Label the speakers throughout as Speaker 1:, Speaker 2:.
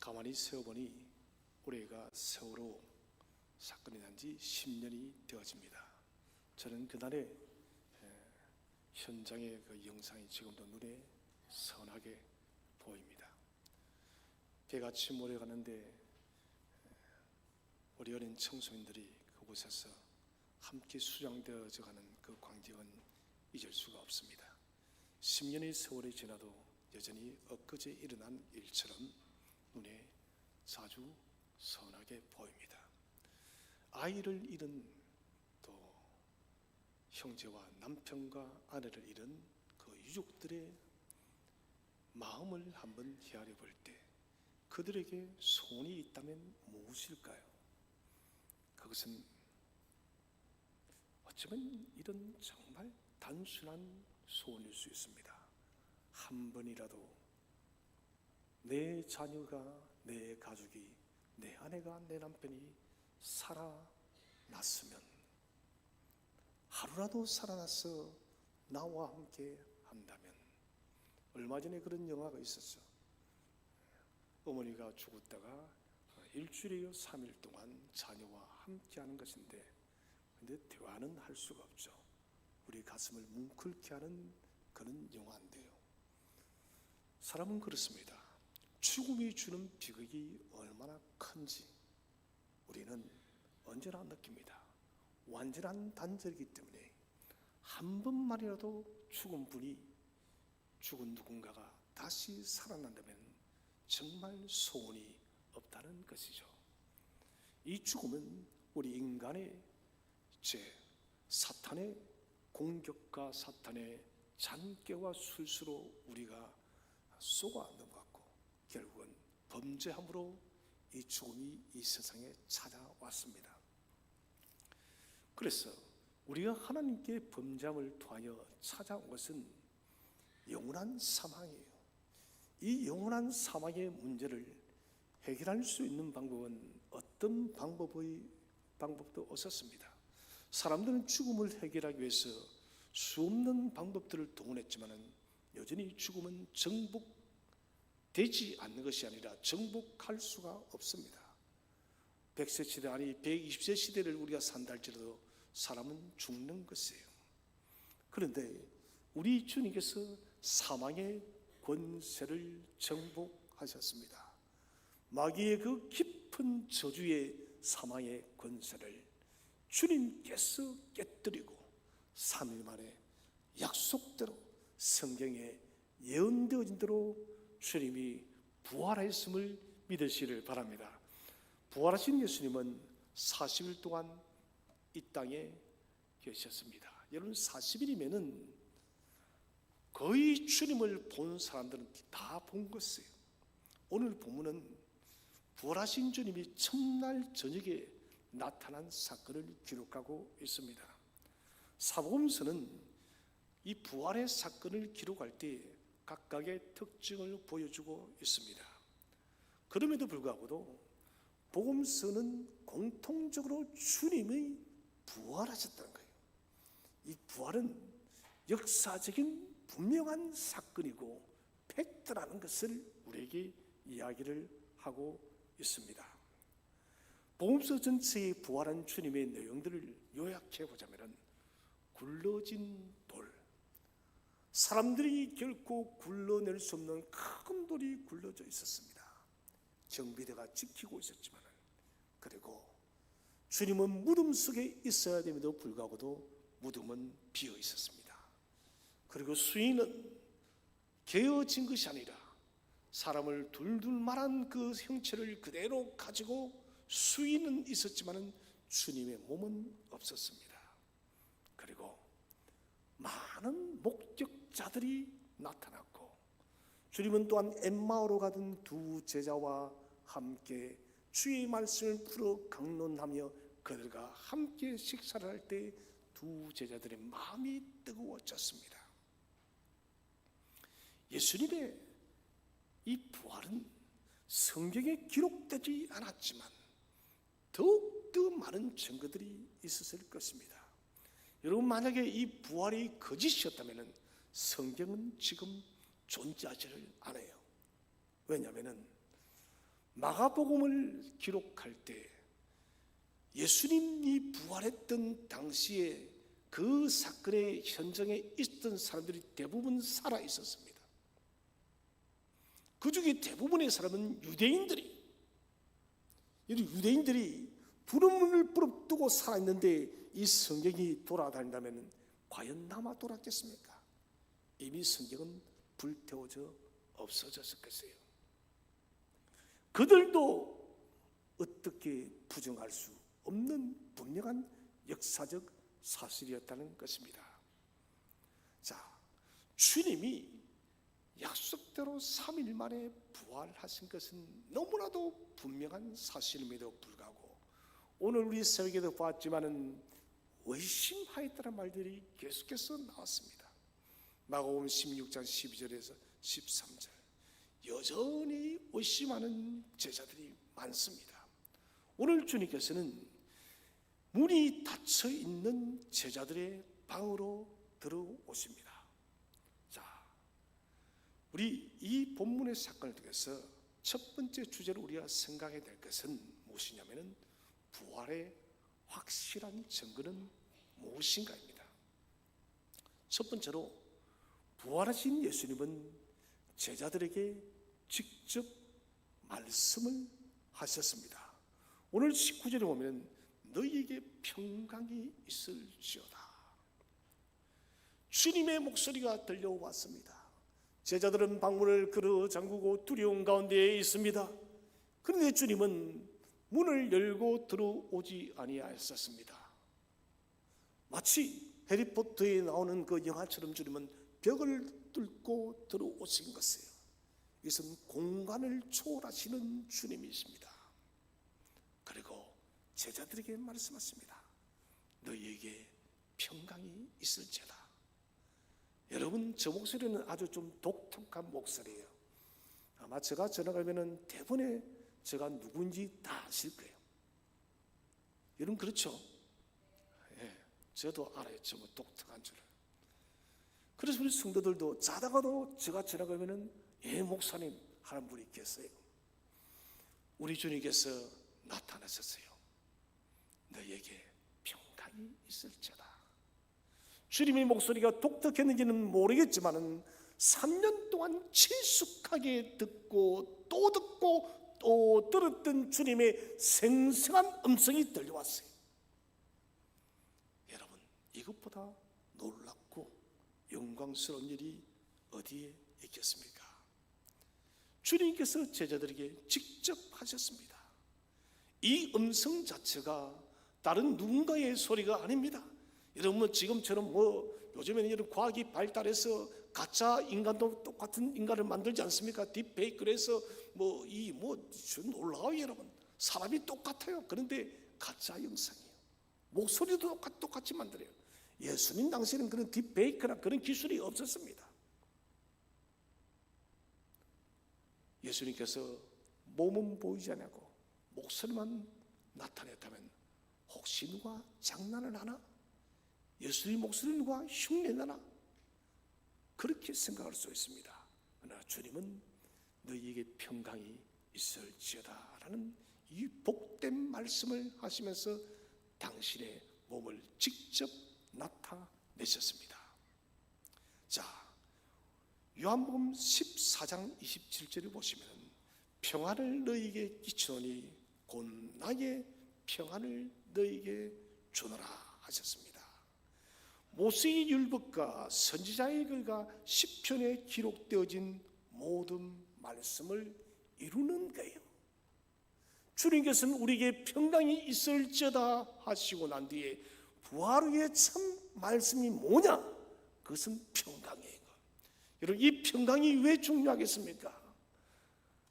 Speaker 1: 가만히 세어보니 올해가 세월호 사건이 난 지 10년이 되어집니다. 저는 그날의 현장의 그 영상이 지금도 눈에 선하게 보입니다. 비가 침몰해 가는데 우리 어린 청소년들이 그곳에서 함께 수장되어져 가는 그 광경은 잊을 수가 없습니다. 10년의 세월이 지나도 여전히 엊그제 일어난 일처럼 눈에 자주 선하게 보입니다. 아이를 잃은, 또 형제와 남편과 아내를 잃은 그 유족들의 마음을 한번 헤아려 볼 때 그들에게 소원이 있다면 무엇일까요? 그것은 어쩌면 이런 정말 단순한 소원일 수 있습니다. 한 번이라도 내 자녀가, 내 가족이, 내 아내가, 내 남편이 살아났으면, 하루라도 살아나서 나와 함께 한다면. 얼마 전에 그런 영화가 있었죠. 어머니가 죽었다가 일주일이요 3일 동안 자녀와 함께 하는 것인데, 근데 대화는 할 수가 없죠. 우리 가슴을 뭉클게 하는 그런 영화인데요. 사람은 그렇습니다. 죽음이 주는 비극이 얼마나 큰지 우리는 언제나 느낍니다. 완전한 단절이기 때문에 한 번만이라도 죽은 누군가가 다시 살아난다면 정말 소원이 없다는 것이죠. 이 죽음은 우리 인간의 죄, 사탄의 공격과 사탄의 잔꾀와 술수로 우리가 속아 넘어갔고, 결국은 범죄함으로 이 죽음이 이 세상에 찾아왔습니다. 그래서 우리가 하나님께 범죄함을 통하여 찾아온 것은 영원한 사망이에요. 이 영원한 사망의 문제를 해결할 수 있는 방법은 어떤 방법도 없었습니다. 사람들은 죽음을 해결하기 위해서 수없는 방법들을 동원했지만 여전히 죽음은 정복되지 않는 것이 아니라 정복할 수가 없습니다. 100세 시대, 아니 120세 시대를 우리가 산다 할지라도 사람은 죽는 것이에요. 그런데 우리 주님께서 사망의 권세를 정복하셨습니다. 마귀의 그 깊은 저주의 사망의 권세를 주님께서 깨뜨리고 3일 만에 약속대로 성경에 예언되어진 대로 주님이 부활하였음을 믿으시기를 바랍니다. 부활하신 예수님은 40일 동안 이 땅에 계셨습니다. 여러분, 40일이면은 거의 주님을 본 사람들은 다 본 것이에요. 오늘 본문은 부활하신 주님이 첫날 저녁에 나타난 사건을 기록하고 있습니다. 사복음서는 이 부활의 사건을 기록할 때 각각의 특징을 보여주고 있습니다. 그럼에도 불구하고도 복음서는 공통적으로 주님의 부활하셨다는 거예요. 이 부활은 역사적인 분명한 사건이고 팩트라는 것을 우리에게 이야기를 하고 있습니다. 복음서 전체의 부활한 주님의 내용들을 요약해 보자면, 굴러진 돌, 사람들이 결코 굴러낼 수 없는 큰 돌이 굴러져 있었습니다. 경비대가 지키고 있었지만, 그리고 주님은 무덤 속에 있어야 됨에도 불구하고도 무덤은 비어 있었습니다. 그리고 수인은 개어진 것이 아니라 사람을 둘둘 말한 그 형체를 그대로 가지고 수인은 있었지만 주님의 몸은 없었습니다. 그리고 많은 목격자들이 나타났고, 주님은 또한 엠마오로 가던 두 제자와 함께 주의 말씀을 풀어 강론하며 그들과 함께 식사를 할 때 두 제자들의 마음이 뜨거워졌습니다. 예수님의 이 부활은 성경에 기록되지 않았지만 더욱더 많은 증거들이 있었을 것입니다. 여러분, 만약에 이 부활이 거짓이었다면 성경은 지금 존재하지를 않아요. 왜냐하면 마가복음을 기록할 때 예수님이 부활했던 당시에 그 사건의 현장에 있던 사람들이 대부분 살아 있었습니다. 그 중에 대부분의 사람은 유대인들이 부름문을 부릅뜨고 살아있는데 이 성경이 돌아다닌다면 과연 남아 돌았겠습니까? 이미 성경은 불태워져 없어졌을 것이에요. 그들도 어떻게 부정할 수 없는 분명한 역사적 사실이었다는 것입니다. 자, 주님이 약속대로 3일 만에 부활하신 것은 너무나도 분명한 사실임에도 불구하고 오늘 우리 새벽에도 봤지만은 의심하였다는 말들이 계속해서 나왔습니다. 마가복음 16장 12절에서 13절 여전히 의심하는 제자들이 많습니다. 오늘 주님께서는 문이 닫혀 있는 제자들의 방으로 들어오십니다. 자, 우리 이 본문의 사건을 통해서 첫 번째 주제로 우리가 생각해야 될 것은 무엇이냐면은 부활의 확실한 증거는 무엇인가입니다. 첫 번째로 부활하신 예수님은 제자들에게 직접 말씀을 하셨습니다. 오늘 19절에 보면 너희에게 평강이 있을지어다. 주님의 목소리가 들려왔습니다. 제자들은 방문을 걸어 잠그고 두려움 가운데에 있습니다. 그런데 주님은 문을 열고 들어오지 아니하셨습니다. 마치 해리포터에 나오는 그 영화처럼 주님은 벽을 뚫고 들어오신 것이에요. 이것은 공간을 초월하시는 주님이십니다. 그리고 제자들에게 말씀하십니다. 너희에게 평강이 있을지어다. 여러분, 저 목소리는 아주 좀 독특한 목소리예요. 아마 제가 전화가면 대부분의 제가 누군지 다 아실 거예요. 여러분 그렇죠? 예, 저도 알아요. 저 뭐 독특한 줄을. 그래서 우리 성도들도 자다가도 제가 지나가면은 목사님 하는 분이 계세요. 우리 주님께서 나타나셨어요. 너희에게 평강이 있을지어다. 주님의 목소리가 독특했는지는 모르겠지만 3년 동안 친숙하게 듣고 또 들었던 주님의 생생한 음성이 들려왔어요. 여러분, 이것보다 놀랍고 영광스러운 일이 어디에 있겠습니까? 주님께서 제자들에게 직접 하셨습니다. 이 음성 자체가 다른 누군가의 소리가 아닙니다. 여러분 지금처럼 요즘에는 이런 과학이 발달해서 가짜 인간도 똑같은 인간을 만들지 않습니까? 딥페이크를 해서 놀라워요. 여러분 사람이 똑같아요. 그런데 가짜 영상이에요. 목소리도 똑같이 만들어요. 예수님 당시에는 그런 딥페이크나 그런 기술이 없었습니다. 예수님께서 몸은 보이지 않고 목소리만 나타냈다면 혹시 누가 장난을 하나? 예수님 목소리 누가 흉내내나? 그렇게 생각할 수 있습니다. 그러나 주님은 너희에게 평강이 있을지어다 라는 이 복된 말씀을 하시면서 당신의 몸을 직접 나타내셨습니다. 자, 요한복음 14장 27절을 보시면 평안을 너희에게 끼치노니 곧 나의 평안을 너희에게 주노라 하셨습니다. 모세의 율법과 선지자의 글과 시편에 기록되어진 모든 말씀을 이루는 거예요. 주님께서는 우리에게 평강이 있을지어다 하시고 난 뒤에 부활 후의 참 말씀이 뭐냐? 그것은 평강이에요. 여러분 이 평강이 왜 중요하겠습니까?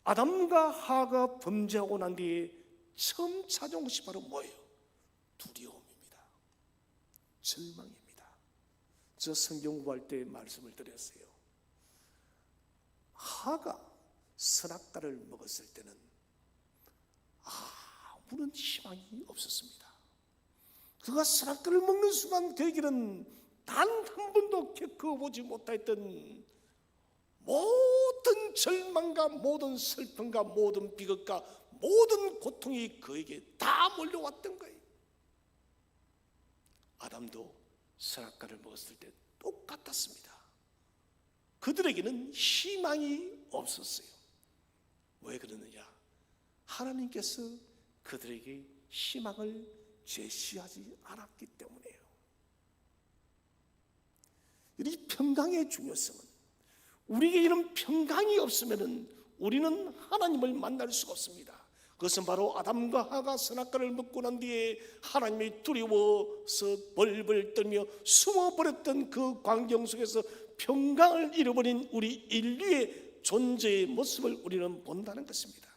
Speaker 1: 아담과 하가 범죄하고 난 뒤에 처음 찾아온 것이 바로 뭐예요? 두려움입니다. 절망입니다. 저 성경 공부할 때 말씀을 드렸어요. 하가 선악과를 먹었을 때는 아무런 희망이 없었습니다. 그가 선악과를 먹는 순간 그에게는 단 한 번도 겪어보지 못했던 모든 절망과 모든 슬픔과 모든 비극과 모든 고통이 그에게 다 몰려왔던 거예요. 아담도 선악과를 먹었을 때 똑같았습니다. 그들에게는 희망이 없었어요. 왜 그러느냐? 하나님께서 그들에게 희망을 제시하지 않았기 때문이에요. 이 평강의 중요성은, 우리에게 이런 평강이 없으면 우리는 하나님을 만날 수가 없습니다. 그것은 바로 아담과 하가 선악과를 먹고 난 뒤에 하나님이 두려워서 벌벌 떨며 숨어버렸던 그 광경 속에서 평강을 잃어버린 우리 인류의 존재의 모습을 우리는 본다는 것입니다.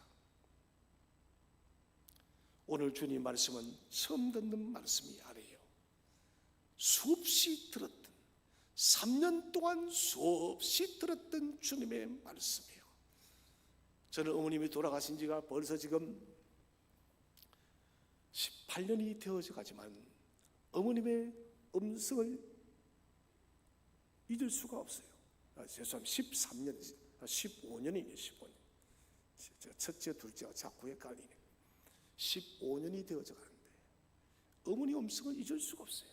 Speaker 1: 오늘 주님 말씀은 처음 듣는 말씀이 아니에요. 수없이 들었던, 3년 동안 수없이 들었던 주님의 말씀이에요. 저는 어머님이 돌아가신 지가 벌써 지금 18년이 되어져 가지만 어머님의 음성을 잊을 수가 없어요. 죄송합니다. 13년, 15년이네요. 15년. 첫째, 둘째가 자꾸 헷갈리네. 15년이 되어져 가는데 어머니 음성을 잊을 수가 없어요.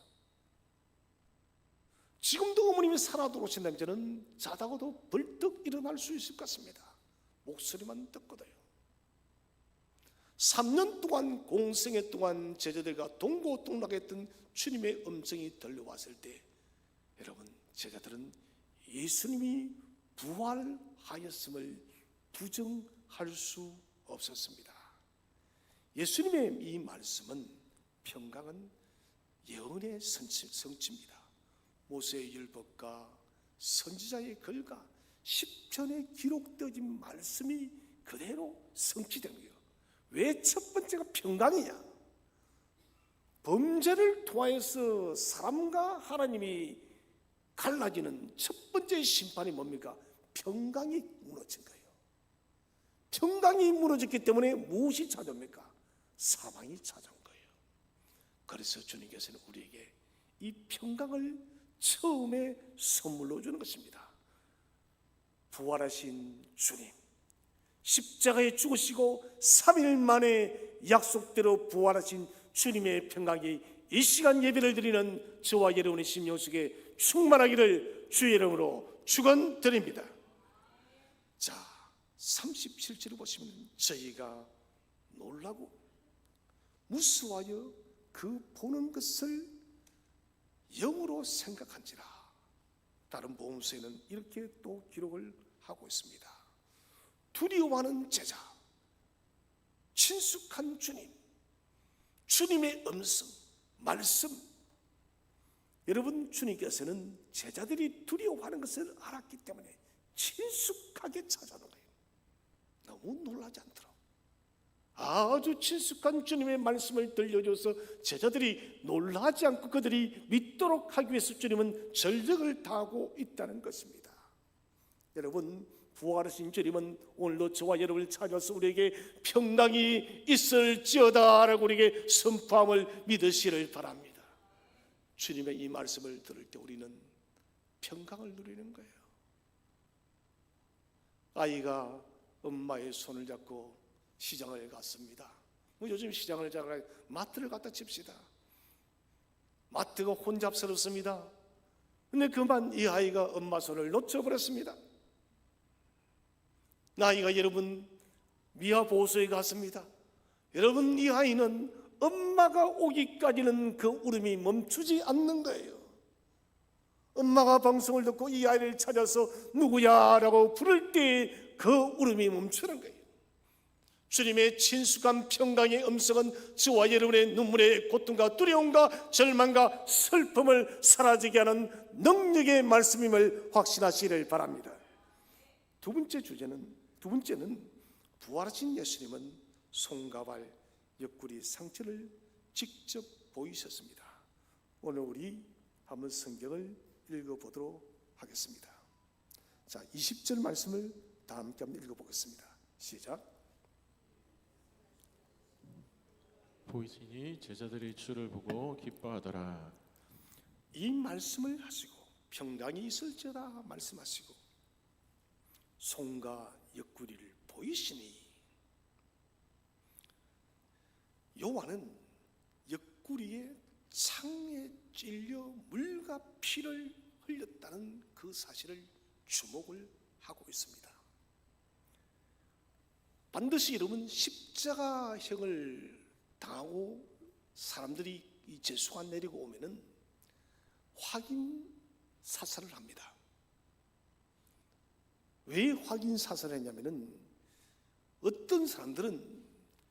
Speaker 1: 지금도 어머님이 살아 돌아오신다면 저는 자다가도 벌떡 일어날 수 있을 것 같습니다. 목소리만 듣거든요. 3년 동안 공생애 동안 제자들과 동고동락했던 주님의 음성이 들려왔을 때, 여러분, 제자들은 예수님이 부활하였음을 부정할 수 없었습니다. 예수님의 이 말씀은, 평강은 예언의 성취입니다. 모세의 율법과 선지자의 글과 시편에 기록되어진 말씀이 그대로 성취된 거예요. 왜 첫 번째가 평강이냐? 범죄를 통하여서 사람과 하나님이 갈라지는 첫 번째 심판이 뭡니까? 평강이 무너진 거예요. 평강이 무너졌기 때문에 무엇이 찾아옵니까? 사망이 찾아온 거예요. 그래서 주님께서는 우리에게 이 평강을 처음에 선물로 주는 것입니다. 부활하신 주님, 십자가에 죽으시고 3일 만에 약속대로 부활하신 주님의 평강이 이 시간 예배를 드리는 저와 여러분의 심령 속에 충만하기를 주의 이름으로 축원드립니다. 자, 37절을 보시면 저희가 놀라고 무수하여 그 보는 것을 영으로 생각한지라. 다른 복음서에는 이렇게 또 기록을 하고 있습니다. 두려워하는 제자, 친숙한 주님, 주님의 음성, 말씀. 여러분, 주님께서는 제자들이 두려워하는 것을 알았기 때문에 친숙하게 찾아오는 거예요. 너무 놀라지 않도록 아주 친숙한 주님의 말씀을 들려줘서 제자들이 놀라지 않고 그들이 믿도록 하기 위해서 주님은 전력을 다하고 있다는 것입니다. 여러분, 부활하신 주님은 오늘도 저와 여러분을 찾아서 우리에게 평강이 있을지어다 라고 우리에게 선포함을 믿으시를 바랍니다. 주님의 이 말씀을 들을 때 우리는 평강을 누리는 거예요. 아이가 엄마의 손을 잡고 시장을 갔습니다. 요즘 시장을 잘 마트를 갖다 칩시다. 마트가 혼잡스럽습니다. 근데 그만 이 아이가 엄마 손을 놓쳐버렸습니다. 아이가 여러분 미아보호소에 갔습니다. 여러분, 이 아이는 엄마가 오기까지는 그 울음이 멈추지 않는 거예요. 엄마가 방송을 듣고 이 아이를 찾아서 누구야? 라고 부를 때 그 울음이 멈추는 거예요. 주님의 친숙한 평강의 음성은 저와 여러분의 눈물의 고통과 두려움과 절망과 슬픔을 사라지게 하는 능력의 말씀임을 확신하시기를 바랍니다. 두 번째는 부활하신 예수님은 손과 발, 옆구리 상처를 직접 보이셨습니다. 오늘 우리 한번 성경을 읽어보도록 하겠습니다. 자, 20절 말씀을 다 함께 한번 읽어보겠습니다. 시작.
Speaker 2: 보이시니 제자들이 주를 보고 기뻐하더라.
Speaker 1: 이 말씀을 하시고 평강이 있을지어다 말씀하시고 손과 옆구리를 보이시니 요한은 옆구리에 창에 찔려 물과 피를 흘렸다는 그 사실을 주목을 하고 있습니다. 반드시 여러분 십자가형을 당하고 사람들이 이 재수가 내리고 오면은 확인 사살을 합니다. 왜 확인 사살을 했냐면은 어떤 사람들은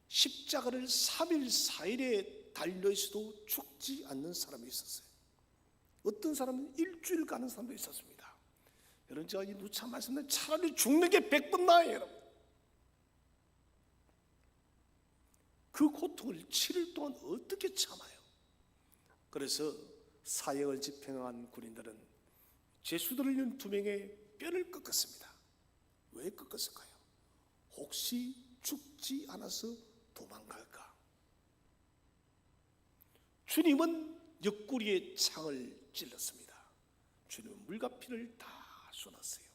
Speaker 1: 십자가를 3일 4일에 달려 있어도 죽지 않는 사람이 있었어요. 어떤 사람은 일주일 가는 사람도 있었습니다. 여러분 제가 이 누차 말씀드린 차라리 죽는 게 100번 나아요. 여러분. 그 고통을 7일 동안 어떻게 참아요? 그래서 사형을 집행한 군인들은 죄수들을 위한 2명의 뼈를 꺾었습니다. 왜 꺾었을까요? 혹시 죽지 않아서 도망갈까? 주님은 옆구리에 창을 찔렀습니다. 주님은 물과 피를 다 쏟았어요.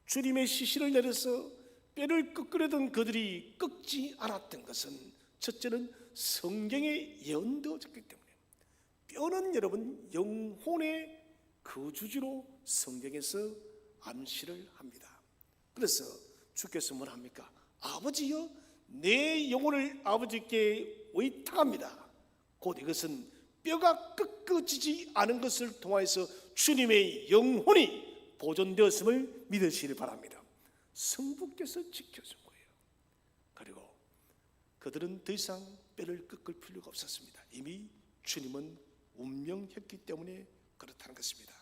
Speaker 1: 주님의 시신을 내려서 뼈를 꺾으려던 그들이 꺾지 않았던 것은 첫째는 성경에 예언되어졌기 때문에 뼈는 여러분 영혼의 거주지로 성경에서 암시를 합니다. 그래서 주께서 뭘 합니까? 아버지여 내 영혼을 아버지께 의탁합니다. 곧 이것은 뼈가 꺾어지지 않은 것을 통하여서 주님의 영혼이 보존되었음을 믿으시길 바랍니다. 성부께서 지켜준 거예요. 그리고 그들은 더 이상 뼈를 꺾을 필요가 없었습니다. 이미 주님은 운명했기 때문에 그렇다는 것입니다.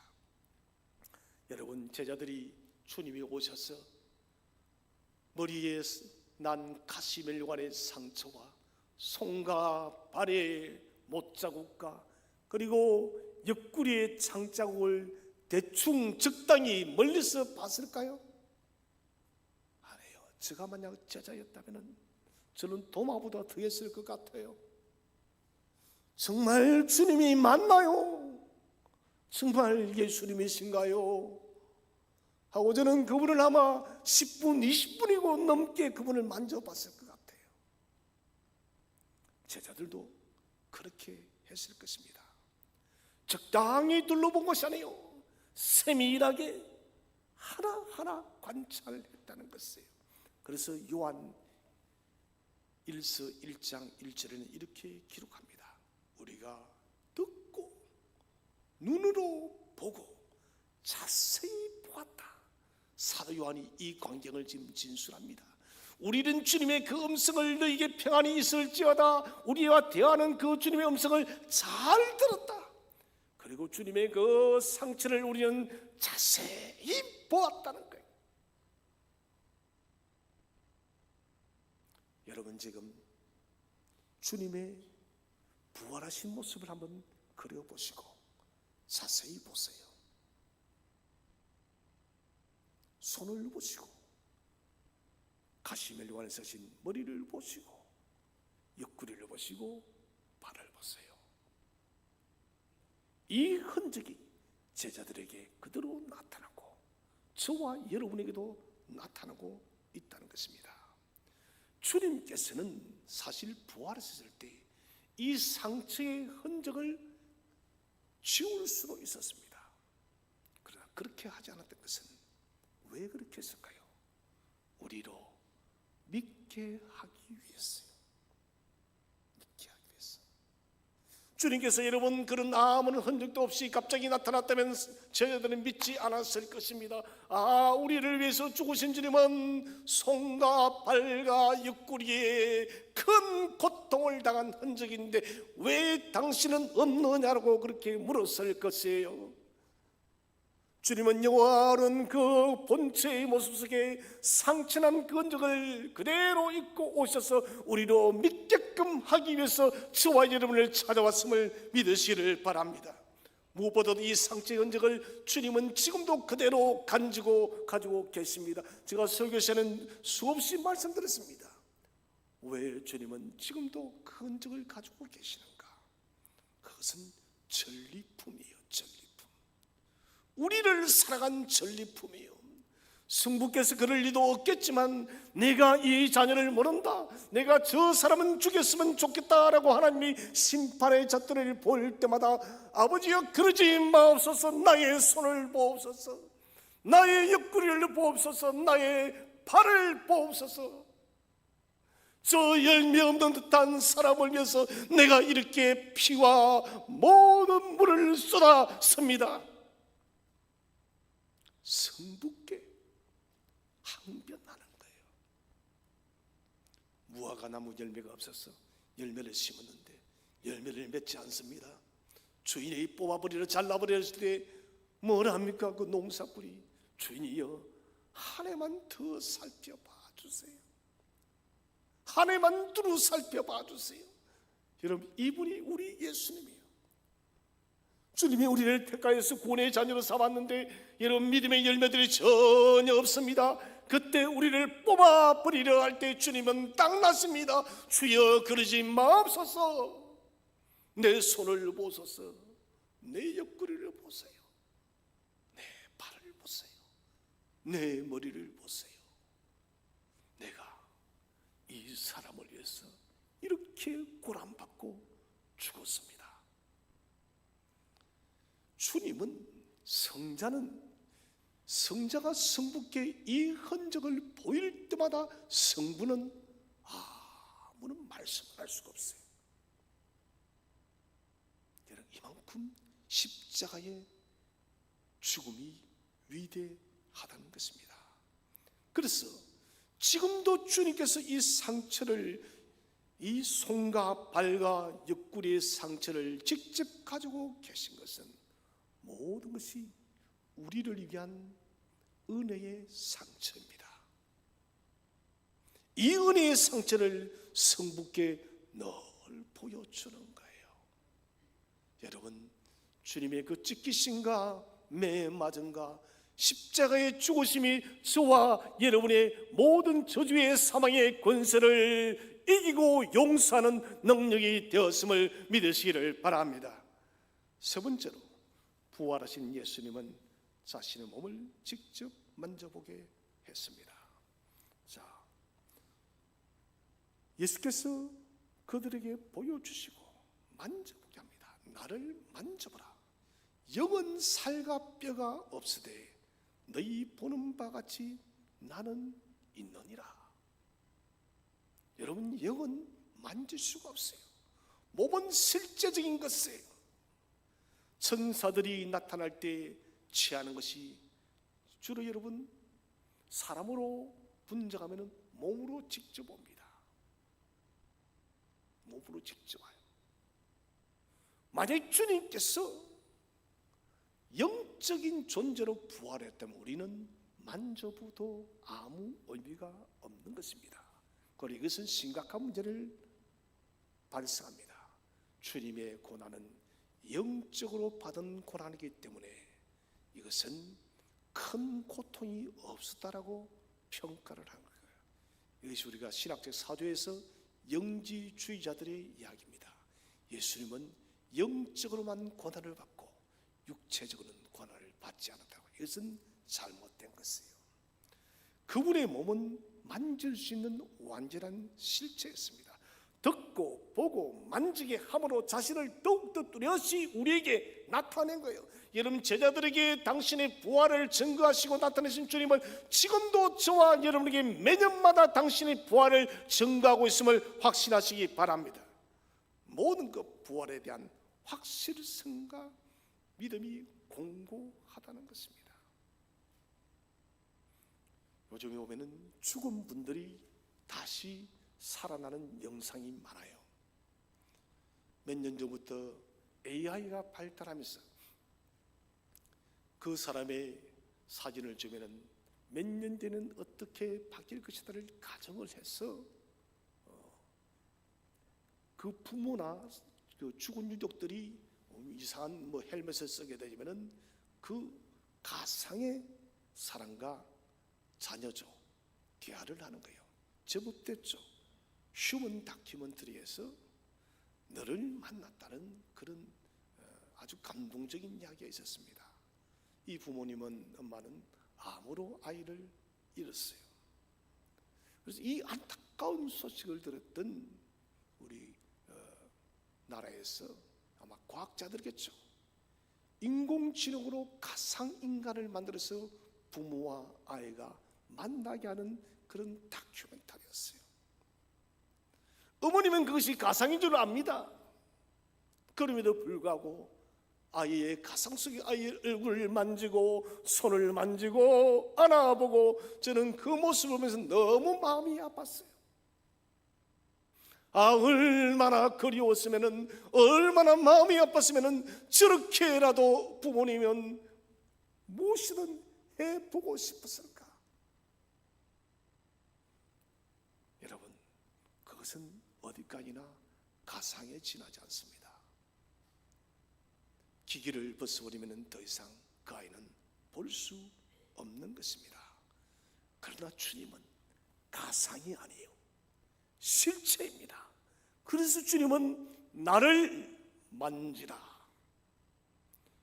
Speaker 1: 여러분 제자들이 주님이 오셔서 머리에 난 가시멜관의 상처와 손과 발의 못자국과 그리고 옆구리의 창자국을 대충 적당히 멀리서 봤을까요? 아니에요. 제가 만약 제자였다면 저는 도마보다 더 했을 것 같아요. 정말 주님이 맞나요? 정말 예수님이신가요? 하고 저는 그분을 아마 10분, 20분이고 넘게 그분을 만져봤을 것 같아요. 제자들도 그렇게 했을 것입니다. 적당히 둘러본 것이 아니에요. 세밀하게 하나하나 관찰했다는 것이에요. 그래서 요한 1서 1장 1절에는 이렇게 기록합니다. 우리가 듣고 눈으로 보고 자세히 보았다. 사도 요한이 이 광경을 지금 진술합니다. 우리는 주님의 그 음성을 너에게 평안이 있을지어다 우리와 대하는 그 주님의 음성을 잘 들었다. 그리고 주님의 그 상처를 우리는 자세히 보았다는 거예요. 여러분 지금 주님의 부활하신 모습을 한번 그려보시고 자세히 보세요. 손을 보시고 가시멜관에 서신 머리를 보시고 옆구리를 보시고 발을 보세요. 이 흔적이 제자들에게 그대로 나타나고 저와 여러분에게도 나타나고 있다는 것입니다. 주님께서는 사실 부활하셨을 때 이 상처의 흔적을 지울 수도 있었습니다. 그러나 그렇게 하지 않았던 것은 왜 그렇게 했을까요? 우리로 믿게 하기 위해서요. 믿게 하기 위해서. 주님께서 여러분 그런 아무런 흔적도 없이 갑자기 나타났다면 저희들은 믿지 않았을 것입니다. 우리를 위해서 죽으신 주님은 손과 발과 옆구리에 큰 고통을 당한 흔적인데 왜 당신은 없느냐고 그렇게 물었을 것이에요. 주님은 영원한 그 본체의 모습 속에 상처난 그 흔적을 그대로 잊고 오셔서 우리로 믿게끔 하기 위해서 저와 여러분을 찾아왔음을 믿으시기를 바랍니다. 무엇보다도 이 상처의 흔적을 주님은 지금도 그대로 가지고 계십니다. 제가 설교 시간에는 수없이 말씀드렸습니다. 왜 주님은 지금도 그 흔적을 가지고 계시는가? 그것은 전리품이에요. 전리품. 우리를 사랑한 전리품이요. 성부께서 그럴 리도 없겠지만 내가 이 자녀를 모른다, 내가 저 사람은 죽였으면 좋겠다라고 하나님이 심판의 잣대를 볼 때마다 아버지여 그러지 마옵소서, 나의 손을 보옵소서, 나의 옆구리를 보옵소서, 나의 발을 보옵소서, 저 열매 없는 듯한 사람을 위해서 내가 이렇게 피와 모든 물을 쏟았습니다. 성부께 항변하는 거예요. 무화과 나무 열매가 없어서 열매를 심었는데 열매를 맺지 않습니다. 주인이 뽑아버리려 잘라버렸을 때 뭐라 합니까? 그 농사꾼이 주인이여 한 해만 더 살펴봐 주세요. 한 해만 두루 살펴봐 주세요. 여러분, 이분이 우리 예수님이에요. 주님이 우리를 택하여서 구원의 자녀로 삼았는데 여러분, 믿음의 열매들이 전혀 없습니다. 그때 우리를 뽑아버리려 할 때 주님은 딱 났습니다. 주여 그러지 마옵소서, 내 손을 보소서, 내 옆구리를 보세요, 내 발을 보세요, 내 머리를 보세요. 내가 이 사람을 위해서 이렇게 고난받고 죽었습니다. 주님은 성자가 성부께 이 흔적을 보일 때마다 성부는 아무런 말씀을 할 수가 없어요. 여러분, 이만큼 십자가의 죽음이 위대하다는 것입니다. 그래서 지금도 주님께서 이 상처를, 이 손과 발과 옆구리의 상처를 직접 가지고 계신 것은 모든 것이 우리를 위한 은혜의 상처입니다. 이 은혜의 상처를 성부께 늘 보여주는 거예요. 여러분, 주님의 그 찢기심과 매 맞음과 십자가의 죽으심이 저와 여러분의 모든 저주의 사망의 권세를 이기고 용서하는 능력이 되었음을 믿으시기를 바랍니다. 세 번째로, 부활하신 예수님은 자신의 몸을 직접 만져보게 했습니다. 자, 예수께서 그들에게 보여주시고 만져보게 합니다. 나를 만져보라. 영은 살과 뼈가 없으되 너희 보는 바 같이 나는 있느니라. 여러분, 영은 만질 수가 없어요. 몸은 실제적인 것이에요. 천사들이 나타날 때 취하는 것이 주로 여러분, 사람으로 분장하면 몸으로 직접 옵니다. 몸으로 직접 와요. 만약 주님께서 영적인 존재로 부활했다면 우리는 만져봐도 아무 의미가 없는 것입니다. 그리고 이것은 심각한 문제를 발생합니다. 주님의 고난은 영적으로 받은 고난이기 때문에 이것은 큰 고통이 없었다라고 평가를 한 거예요. 이것이 우리가 신학적 사조에서 영지주의자들의 이야기입니다. 예수님은 영적으로만 고난을 받고 육체적으로는 고난을 받지 않았다고. 이것은 잘못된 것이에요. 그분의 몸은 만질 수 있는 완전한 실체였습니다. 듣고 보고 만지게 함으로 자신을 더욱더 뚜렷이 우리에게 나타낸 거예요. 여러분, 제자들에게 당신의 부활을 증거하시고 나타내신 주님을 지금도 저와 여러분에게 매년마다 당신의 부활을 증거하고 있음을 확신하시기 바랍니다. 모든 그 부활에 대한 확실성과 믿음이 공고하다는 것입니다. 요즘에 보면은 죽은 분들이 다시 살아나는 영상이 많아요. 몇 년 전부터 AI가 발달하면서 그 사람의 사진을 주면은 몇 년 뒤는 어떻게 바뀔 것이다를 가정을 해서 그 부모나 그 죽은 유족들이 이상한 헬멧을 쓰게 되면은 그 가상의 사람과 자녀죠 대화를 하는 거예요. 제법됐죠. 휴먼 다큐멘터리에서 너를 만났다는 그런 아주 감동적인 이야기가 있었습니다. 이 부모님은 엄마는 암으로 아이를 잃었어요. 그래서 이 안타까운 소식을 들었던 우리 나라에서 아마 과학자들이겠죠. 인공지능으로 가상인간을 만들어서 부모와 아이가 만나게 하는 그런 다큐멘터리였어요. 어머님은 그것이 가상인 줄 압니다. 그럼에도 불구하고 아이의 가상 속의 아이의 얼굴을 만지고 손을 만지고 안아보고 저는 그 모습을 보면서 너무 마음이 아팠어요. 얼마나 그리웠으면은, 얼마나 마음이 아팠으면은 저렇게라도 부모님은 무엇이든 해보고 싶었을까. 여러분, 그것은 어디까지나 가상에 지나지 않습니다. 기기를 벗어버리면 더 이상 그 아이는 볼 수 없는 것입니다. 그러나 주님은 가상이 아니에요. 실체입니다. 그래서 주님은 나를 만지라.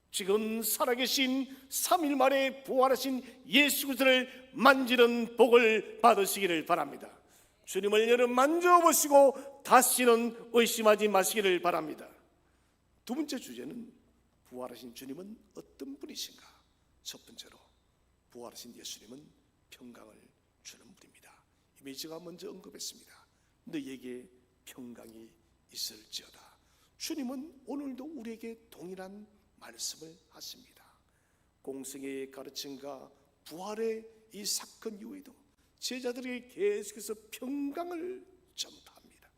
Speaker 1: 지금 살아계신 3일 만에 부활하신 예수 그리스도를 만지는 복을 받으시기를 바랍니다. 주님을 여러분 만져보시고 다시는 의심하지 마시기를 바랍니다. 두 번째 주제는 부활하신 주님은 어떤 분이신가? 첫 번째로 부활하신 예수님은 평강을 주는 분입니다. 이미 제가 먼저 언급했습니다. 너희에게 평강이 있을지어다. 주님은 오늘도 우리에게 동일한 말씀을 하십니다. 공생애의 가르침과 부활의 이 사건 이후에도 제자들에게 계속해서 평강을 전파합니다.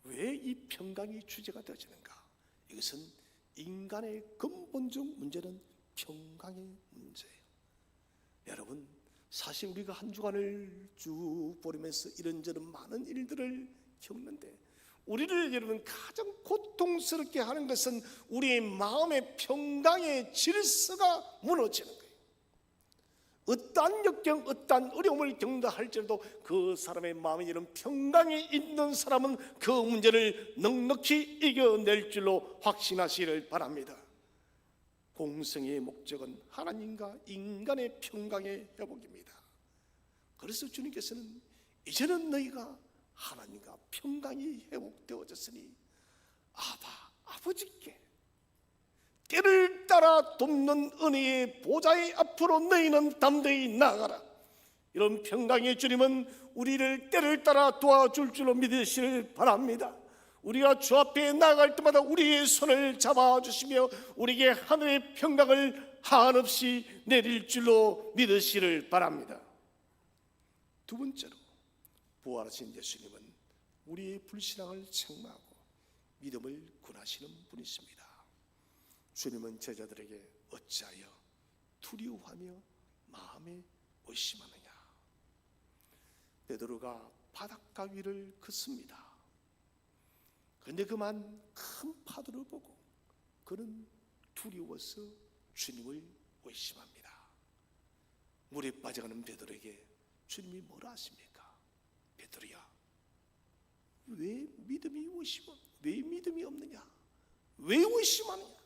Speaker 1: 왜 이 평강이 주제가 되어지는가? 이것은 인간의 근본적 문제는 평강의 문제예요. 여러분, 사실 우리가 한 주간을 쭉 보내면서 이런저런 많은 일들을 겪는데 우리를 여러분 가장 고통스럽게 하는 것은 우리의 마음의 평강의 질서가 무너지는 거예요. 어떠한 역경, 어떠한 어려움을 겪는다 할지라도 그 사람의 마음에 이런 평강이 있는 사람은 그 문제를 넉넉히 이겨낼 줄로 확신하시기를 바랍니다. 공생의 목적은 하나님과 인간의 평강의 회복입니다. 그래서 주님께서는 이제는 너희가 하나님과 평강이 회복되어졌으니 아버지께 때를 따라 돕는 은혜의 보좌의 앞으로 너희는 담대히 나아가라. 이런 평강의 주님은 우리를 때를 따라 도와줄 줄로 믿으시길 바랍니다. 우리가 주 앞에 나아갈 때마다 우리의 손을 잡아주시며 우리에게 하늘의 평강을 한없이 내릴 줄로 믿으시기를 바랍니다. 두 번째로 부활하신 예수님은 우리의 불신앙을 책망하고 믿음을 군하시는 분이십니다. 주님은 제자들에게 어찌하여 두려워하며 마음에 의심하느냐. 베드로가 바닷가 위를 걷습니다. 그런데 그만 큰 파도를 보고 그는 두려워서 주님을 의심합니다. 물에 빠져가는 베드로에게 주님이 뭐라 하십니까? 베드로야, 왜 믿음이 없느냐? 왜 의심하느냐?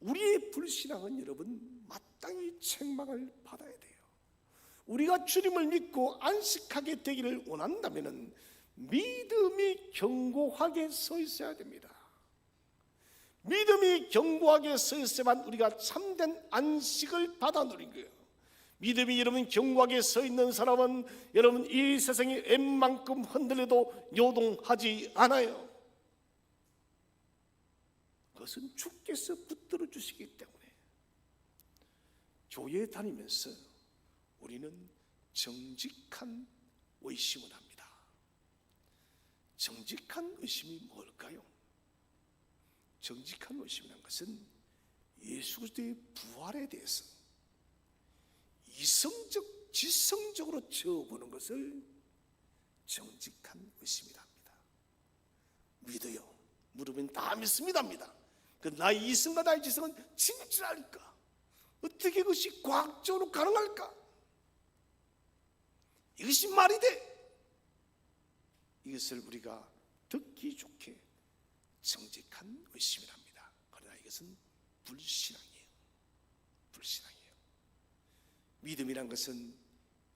Speaker 1: 우리의 불신앙은 여러분 마땅히 책망을 받아야 돼요. 우리가 주님을 믿고 안식하게 되기를 원한다면 믿음이 견고하게 서 있어야 됩니다. 믿음이 견고하게 서 있어야만 우리가 참된 안식을 받아 누린 거예요. 믿음이 여러분 견고하게 서 있는 사람은 여러분 이 세상이 웬만큼 흔들려도 요동하지 않아요. 그것은 주께서 붙들어 주시기 때문에 교회에 다니면서 우리는 정직한 의심을 합니다. 정직한 의심이 뭘까요? 정직한 의심이라는 것은 예수 그리스도의 부활에 대해서 이성적, 지성적으로 지어보는 것을 정직한 의심이라 합니다. 믿어요. 물으면 다 믿습니다입니다. 그 나의 이성과 나의 지성은 진실할까? 어떻게 그것이 과학적으로 가능할까? 이것이 말이 돼? 이것을 우리가 듣기 좋게 정직한 의심이랍니다. 그러나 이것은 불신앙이에요. 불신앙이에요. 믿음이란 것은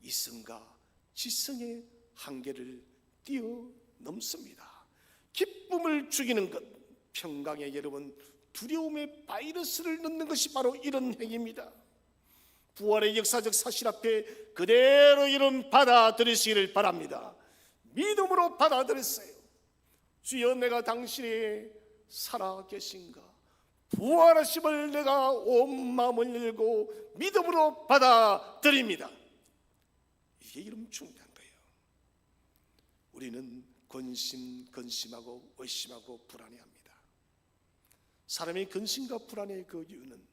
Speaker 1: 이성과 지성의 한계를 뛰어넘습니다. 기쁨을 죽이는 것, 평강에 여러분 두려움의 바이러스를 넣는 것이 바로 이런 행위입니다. 부활의 역사적 사실 앞에 그대로 이런 받아들이시기를 바랍니다. 믿음으로 받아들였어요. 주여, 내가 당신이 살아계신가, 부활하심을 내가 온 마음을 열고 믿음으로 받아들입니다. 이게 이름 중요한 거예요. 우리는 근심하고 의심하고 불안해합니다. 사람의 근심과 불안의 그 이유는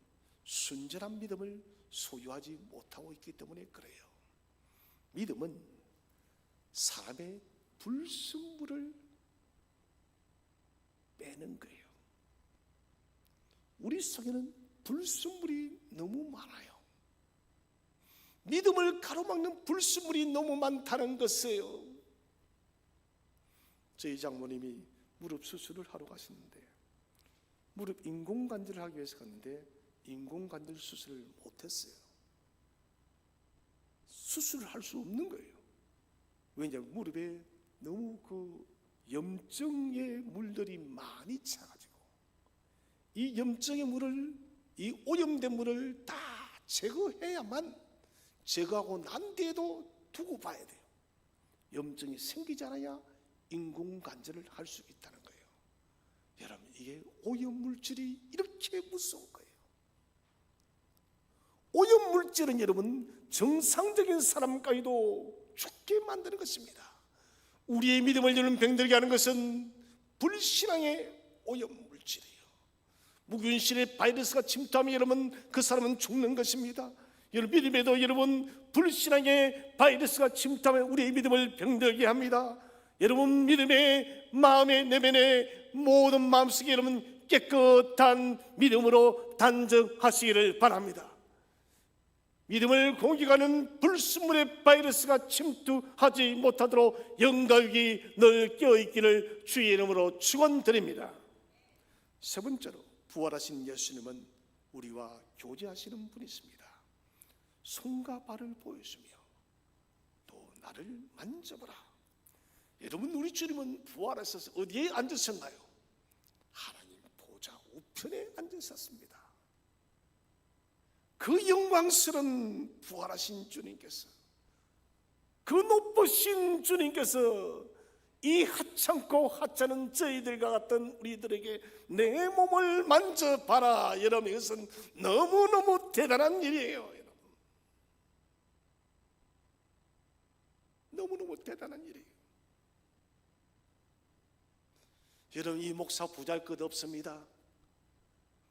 Speaker 1: 순전한 믿음을 소유하지 못하고 있기 때문에 그래요. 믿음은 사람의 불순물을 빼는 거예요. 우리 속에는 불순물이 너무 많아요. 믿음을 가로막는 불순물이 너무 많다는 것이에요. 저희 장모님이 무릎 수술을 하러 가셨는데, 무릎 인공관절을 하기 위해서 갔는데 인공관절 수술을 못했어요. 수술을 할 수 없는 거예요. 왜냐하면 무릎에 너무 그 염증의 물들이 많이 차가지고, 이 염증의 물을, 이 오염된 물을 다 제거해야만, 제거하고 난 뒤에도 두고 봐야 돼요. 염증이 생기지 않아야 인공관절을 할 수 있다는 거예요. 여러분, 이게 오염물질이 이렇게 무서운 거예요. 오염물질은 여러분 정상적인 사람까지도 죽게 만드는 것입니다. 우리의 믿음을 여는 병들게 하는 것은 불신앙의 오염물질이에요. 무균실의 바이러스가 침투하면 여러분 그 사람은 죽는 것입니다. 여러분, 믿음에도 여러분 불신앙의 바이러스가 침투하면 우리의 믿음을 병들게 합니다. 여러분, 믿음의 마음의 내면의 모든 마음속에 여러분 깨끗한 믿음으로 단정하시기를 바랍니다. 믿음을 공격하는 불순물의 바이러스가 침투하지 못하도록 영광이 늘 깨어있기를 주의 이름으로 축원드립니다. 세 번째로, 부활하신 예수님은 우리와 교제하시는 분이십니다. 손과 발을 보여주며 또 나를 만져보라. 여러분, 우리 주님은 부활하셔서 어디에 앉으셨나요? 하나님 보좌 우편에 앉으셨습니다. 그 영광스러운 부활하신 주님께서, 그 높으신 주님께서 이 하찮고 하찮은 저희들과 같은 우리들에게 내 몸을 만져봐라. 여러분, 이것은 너무너무 대단한 일이에요. 여러분, 너무너무 대단한 일이에요. 여러분, 이 목사 부잘것 없습니다.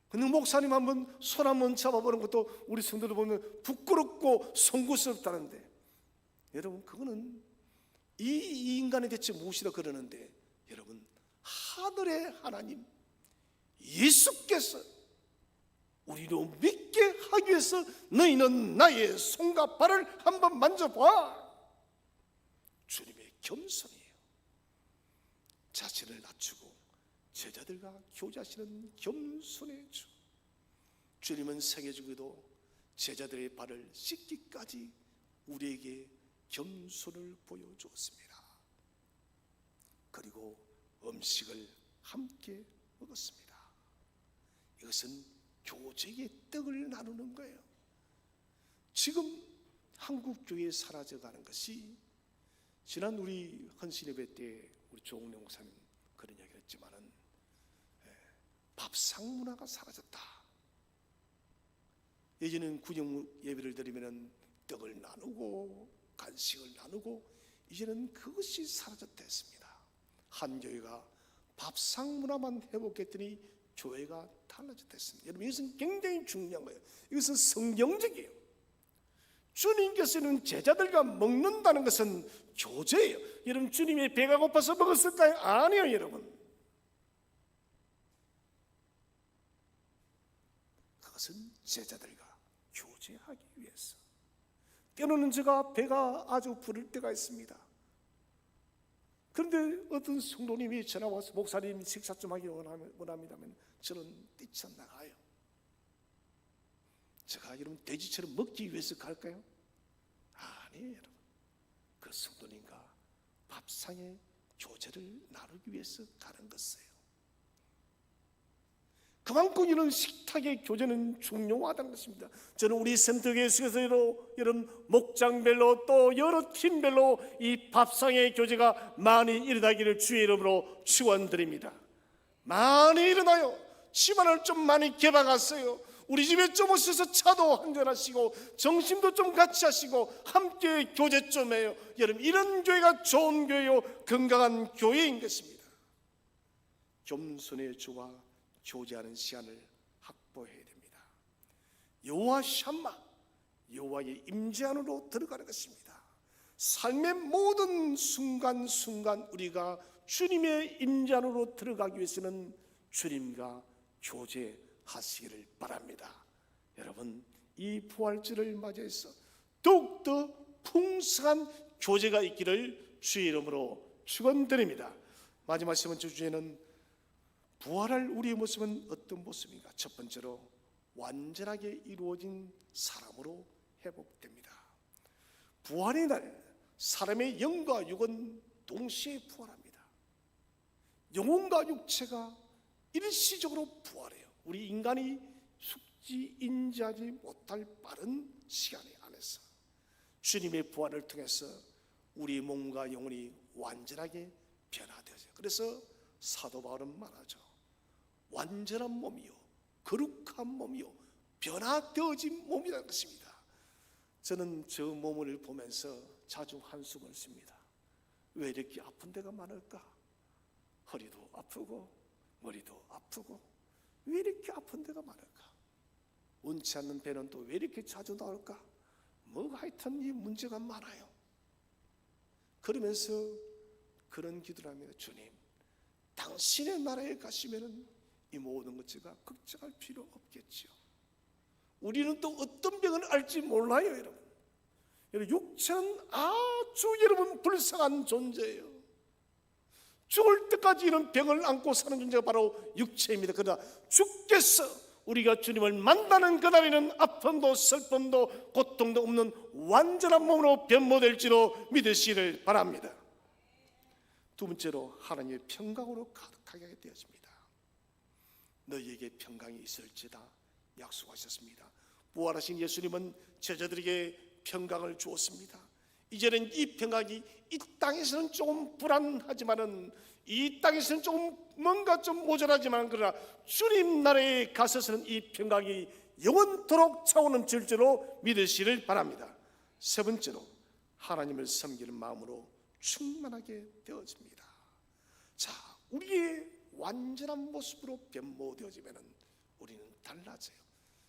Speaker 1: 근데 목사님 한번 손 한번 잡아보는 것도 우리 성도들 보면 부끄럽고 송구스럽다는데, 여러분, 그거는 이 인간이 대체 무엇이라 그러는데, 여러분, 하늘의 하나님 예수께서 우리로 믿게 하기 위해서 너희는 나의 손과 발을 한번 만져봐. 주님의 겸손이에요. 자신을 낮추고 제자들과 교제하시는 겸손의 주. 주님은 세계적으로도 제자들의 발을 씻기까지 우리에게 겸손을 보여주었습니다. 그리고 음식을 함께 먹었습니다. 이것은 교제의 떡을 나누는 거예요. 지금 한국 교회에 사라져가는 것이, 지난 우리 헌신예배 때 우리 조홍래 목사님 그런 이야기를 했지만은, 밥상 문화가 사라졌다. 예전에는 구정 예배를 드리면은 떡을 나누고 간식을 나누고, 이제는 그것이 사라졌다 했습니다. 한 교회가 밥상 문화만 회복했더니 교회가 달라졌다 했습니다. 여러분, 이것은 굉장히 중요한 거예요. 이것은 성경적이에요. 주님께서는 제자들과 먹는다는 것은 교제예요. 여러분, 주님이 배가 고파서 먹었을까요? 아니요, 여러분. 그것은 제자들과 교제하기 위해서. 때로는 제가 배가 아주 부를 때가 있습니다. 그런데 어떤 성도님이 전화 와서 목사님 식사 좀 하기 원합니다면 저는 뛰쳐나가요. 제가 여러분 돼지처럼 먹기 위해서 갈까요? 아니에요, 여러분. 그 성도님과 밥상의 교제를 나누기 위해서 가는 것이에요. 그만큼 이런 식탁의 교제는 중요하다는 것입니다. 저는 우리 센터교회에서 이런 목장별로 또 여러 팀별로 이 밥상의 교제가 많이 일어나기를 주의 이름으로 축원드립니다. 많이 일어나요. 집안을 좀 많이 개방하세요. 우리 집에 좀 오셔서 차도 한잔하시고 점심도 좀 같이 하시고 함께 교제 좀 해요. 여러분, 이런 교회가 좋은 교회요, 건강한 교회인 것입니다. 겸손의 주와 교제하는 시간을 확보해야 됩니다. 여호와 샴마, 여호와의 임재 안으로 들어가는 것입니다. 삶의 모든 순간순간 우리가 주님의 임재 안으로 들어가기 위해서는 주님과 교제하시기를 바랍니다. 여러분, 이 부활절을 맞이해서 더욱더 풍성한 교제가 있기를 주의 이름으로 축원드립니다. 마지막 세 번째 주제는 부활할 우리의 모습은 어떤 모습인가? 첫 번째로 완전하게 이루어진 사람으로 회복됩니다. 부활의 날 사람의 영과 육은 동시에 부활합니다. 영혼과 육체가 일시적으로 부활해요. 우리 인간이 숙지 인지하지 못할 빠른 시간 안에서 주님의 부활을 통해서 우리 몸과 영혼이 완전하게 변화되어져요. 그래서 사도 바울은 말하죠. 완전한 몸이요, 거룩한 몸이요, 변화되어진 몸이라는 것입니다. 저는 저 몸을 보면서 자주 한숨을 씁니다. 왜 이렇게 아픈 데가 많을까? 허리도 아프고 머리도 아프고 왜 이렇게 아픈 데가 많을까? 원치 않는 배는 또 왜 이렇게 자주 나올까? 뭐 하여튼 이 문제가 많아요. 그러면서 그런 기도를 합니다. 주님, 당신의 나라에 가시면은 이 모든 것 제가 걱정할 필요 없겠지요. 우리는 또 어떤 병을 알지 몰라요, 여러분. 육체는 아주 여러분 불쌍한 존재예요. 죽을 때까지 이런 병을 안고 사는 존재가 바로 육체입니다. 그러나 주께서 우리가 주님을 만나는 그날에는 아픔도 슬픔도 고통도 없는 완전한 몸으로 변모될지로 믿으시기를 바랍니다. 두 번째로 하나님의 평강으로 가득하게 되어집니다. 너희에게 평강이 있을지다 약속하셨습니다. 부활하신 예수님은 제자들에게 평강을 주었습니다. 이제는 이 평강이 이 땅에서는 조금 불안하지만은 이 땅에서는 조금 뭔가 좀 모자라지만 그러나 주님 나라에 가서서는 이 평강이 영원토록 차고 넘칠 줄로 믿으시기를 바랍니다. 세 번째로 하나님을 섬기는 마음으로 충만하게 되어집니다. 자, 우리의 완전한 모습으로 변모되어지면 우리는 달라져요.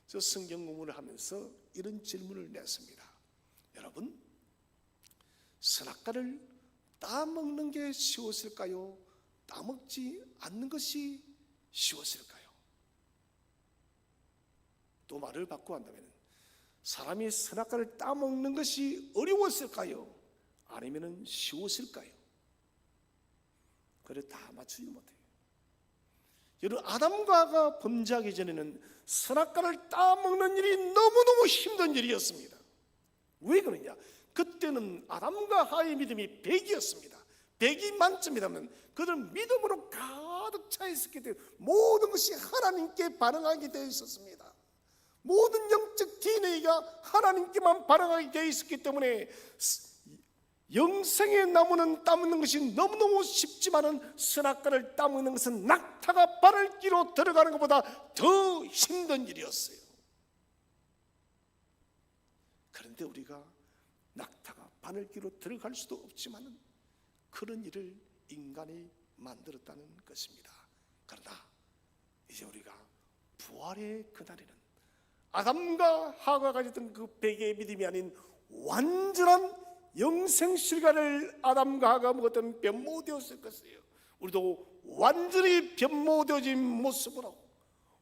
Speaker 1: 저 성경 공부를 하면서 이런 질문을 냈습니다. 여러분, 선악과를 따먹는 게 쉬웠을까요? 따먹지 않는 것이 쉬웠을까요? 또 말을 바꾸어 한다면 사람이 선악과를 따먹는 것이 어려웠을까요? 아니면 쉬웠을까요? 그래 다 맞추지 못해요. 여러분, 아담과 하와가 범죄하기 전에는 선악과를 따먹는 일이 너무너무 힘든 일이었습니다. 왜 그러냐? 그때는 아담과 하와의 믿음이 100이었습니다. 100이 만점이라면 그들은 믿음으로 가득 차 있었기 때문에 모든 것이 하나님께 반응하게 되어 있었습니다. 모든 영적 DNA가 하나님께만 반응하게 되어 있었기 때문에 영생의 나무는 따먹는 것이 너무너무 쉽지만은 선악과를 따먹는 것은 낙타가 발을 끼로 들어가는 것보다 더 힘든 일이었어요. 그런데 우리가 낙타가 바늘귀로 들어갈 수도 없지만은 그런 일을 인간이 만들었다는 것입니다. 그러나 이제 우리가 부활의 그날에는 아담과 하와가 가졌던 그 100의 믿음이 아닌 완전한 영생 실과를 아담과 하와가 먹었던 변모되었을 것이에요. 우리도 완전히 변모되어진 모습으로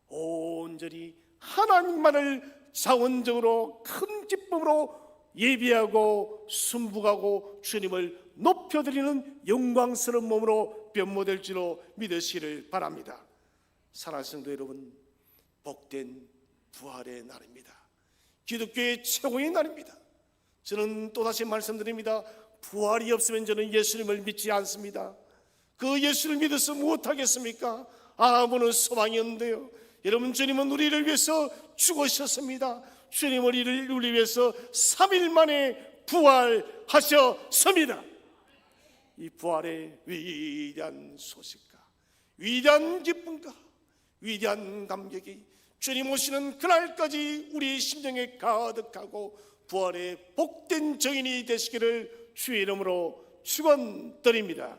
Speaker 1: 온전히 하나님만을 자원적으로 큰 기쁨으로 예비하고 순복하고 주님을 높여드리는 영광스러운 몸으로 변모될지로 믿으시기를 바랍니다. 사랑하는 성도 여러분, 복된 부활의 날입니다. 기독교의 최고의 날입니다. 저는 또다시 말씀드립니다. 부활이 없으면 저는 예수님을 믿지 않습니다. 그 예수를 믿어서 무엇하겠습니까? 아무런 소망이 없는데요. 여러분, 주님은 우리를 위해서 죽으셨습니다. 주님은 우리를 위해서 3일 만에 부활하셨습니다. 이 부활의 위대한 소식과 위대한 기쁨과 위대한 감격이 주님 오시는 그날까지 우리 심정에 가득하고 부활의 복된 정인이 되시기를 주의 이름으로 축원드립니다.